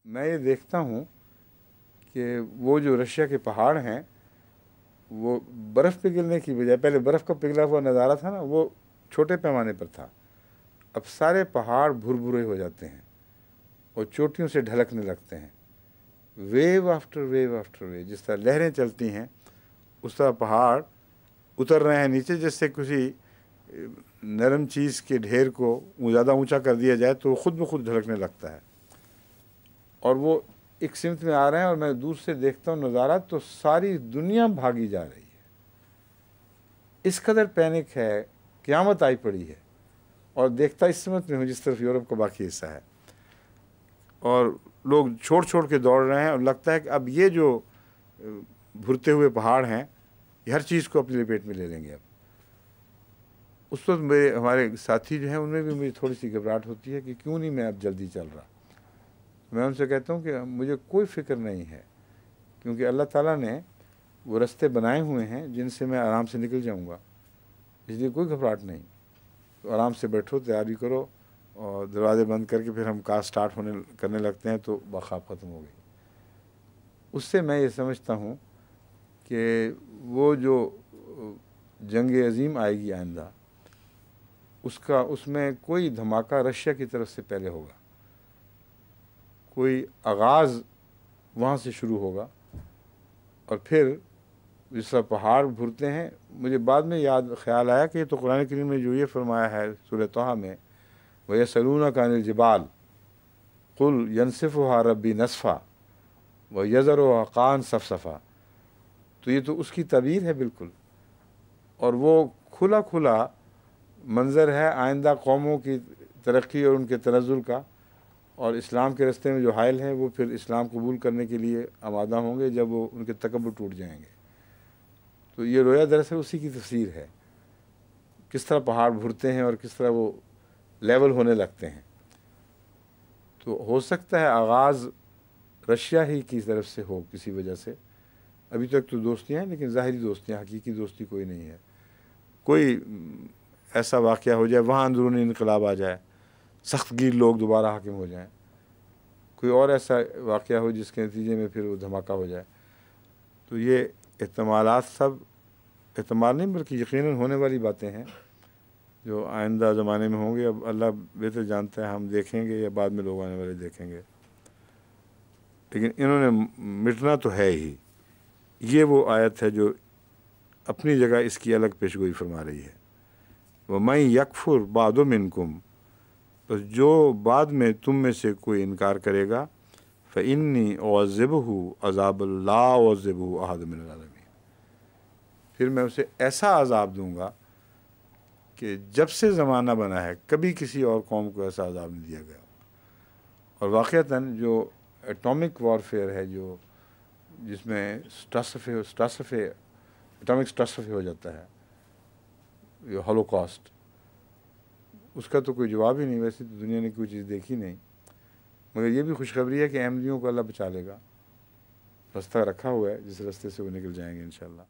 میں یہ دیکھتا ہوں کہ وہ جو رشیا کے پہاڑ ہیں وہ برف پگھلنے کی بجائے، پہلے برف کا پگھلا ہوا نظارہ تھا نا، وہ چھوٹے پیمانے پر تھا، اب سارے پہاڑ بھر ہو جاتے ہیں اور چوٹیوں سے ڈھلکنے لگتے ہیں، wave after wave after wave, جس طرح لہریں چلتی ہیں اس طرح پہاڑ اتر رہے ہیں نیچے، جس سے کسی نرم چیز کے ڈھیر کو زیادہ اونچا کر دیا جائے تو وہ خود بخود ڈھلکنے لگتا ہے، اور وہ ایک سمت میں آ رہے ہیں، اور میں دور سے دیکھتا ہوں نظارہ تو ساری دنیا بھاگی جا رہی ہے، اس قدر پینک ہے، قیامت آئی پڑی ہے، اور دیکھتا اس سمت میں ہوں جس طرف یورپ کا باقی حصہ ہے، اور لوگ چھوڑ کے دوڑ رہے ہیں، اور لگتا ہے کہ اب یہ جو بھرتے ہوئے پہاڑ ہیں یہ ہر چیز کو اپنی لپیٹ میں لے لیں گے۔ اب اس وقت ہمارے ساتھی جو ہیں ان میں بھی مجھے تھوڑی سی گھبراہٹ ہوتی ہے کہ کیوں نہیں میں اب جلدی چل رہا۔ میں ان سے کہتا ہوں کہ مجھے کوئی فکر نہیں ہے، کیونکہ اللہ تعالیٰ نے وہ رستے بنائے ہوئے ہیں جن سے میں آرام سے نکل جاؤں گا، اس لیے کوئی گھبراہٹ نہیں۔ تو آرام سے بیٹھو، تیاری کرو، اور دروازے بند کر کے پھر ہم کار سٹارٹ کرنے لگتے ہیں تو بخواب ختم ہو گئی۔ اس سے میں یہ سمجھتا ہوں کہ وہ جو جنگ عظیم آئے گی آئندہ، اس میں کوئی دھماکہ رشیا کی طرف سے پہلے ہوگا، کوئی آغاز وہاں سے شروع ہوگا، اور پھر جس طرح پہاڑ بھرتے ہیں، مجھے بعد میں خیال آیا کہ یہ تو قرآن کریم میں جو یہ فرمایا ہے سورہ طٰہٰ میں، وَيَسْأَلُونَكَ عَنِ الْجِبَالِ قُلْ يَنسِفُهَا رَبِّي نَسْفًا وَيَذَرُهَا قَاعًا صَفْصَفًا، تو یہ تو اس کی تعبیر ہے بالکل، اور وہ کھلا منظر ہے آئندہ قوموں کی ترقی اور ان کے تنزل کا، اور اسلام کے راستے میں جو حائل ہیں وہ پھر اسلام قبول کرنے کے لیے آمادہ ہوں گے جب وہ ان کے تکبر ٹوٹ جائیں گے۔ تو یہ رویا دراصل اسی کی تفسیر ہے، کس طرح پہاڑ بھرتے ہیں اور کس طرح وہ لیول ہونے لگتے ہیں۔ تو ہو سکتا ہے آغاز رشیا ہی کی طرف سے ہو کسی وجہ سے، ابھی تک تو دوستیاں ہیں لیکن ظاہری دوستیاں، حقیقی دوستی کوئی نہیں ہے۔ کوئی ایسا واقعہ ہو جائے، وہاں اندرونی انقلاب آ جائے، سخت گیر لوگ دوبارہ حاکم ہو جائیں، کوئی اور ایسا واقعہ ہو جس کے نتیجے میں پھر وہ دھماکہ ہو جائے، تو یہ احتمالات سب احتمال نہیں بلکہ یقیناً ہونے والی باتیں ہیں جو آئندہ زمانے میں ہوں گے۔ اب اللہ بہتر جانتا ہے، ہم دیکھیں گے یا بعد میں لوگ آنے والے دیکھیں گے، لیکن انہوں نے مٹنا تو ہے ہی۔ یہ وہ آیت ہے جو اپنی جگہ اس کی الگ پیشگوئی فرما رہی ہے، وَمَن يَكْفُرْ بَعْدُ مِنْكُمْ، بس جو بعد میں تم میں سے کوئی انکار کرے گا، فَإِنِّي أُعَذِّبُهُ عَذَابًا لَا أُعَذِّبُهُ أَحَدًا مِنَ الْعَالَمِينَ، پھر میں اسے ایسا عذاب دوں گا کہ جب سے زمانہ بنا ہے کبھی کسی اور قوم کو ایسا عذاب نہیں دیا گیا۔ اور واقعتاً جو ایٹامک وارفیئر ہے، جس میں ایٹامک سٹاسفے ہو جاتا ہے، یہ ہولوکاسٹ، اس کا تو کوئی جواب ہی نہیں، ویسے تو دنیا نے کوئی چیز دیکھی نہیں، مگر یہ بھی خوشخبری ہے کہ احمدیوں کو اللہ بچا لے گا، رستہ رکھا ہوا ہے جس رستے سے وہ نکل جائیں گے انشاءاللہ۔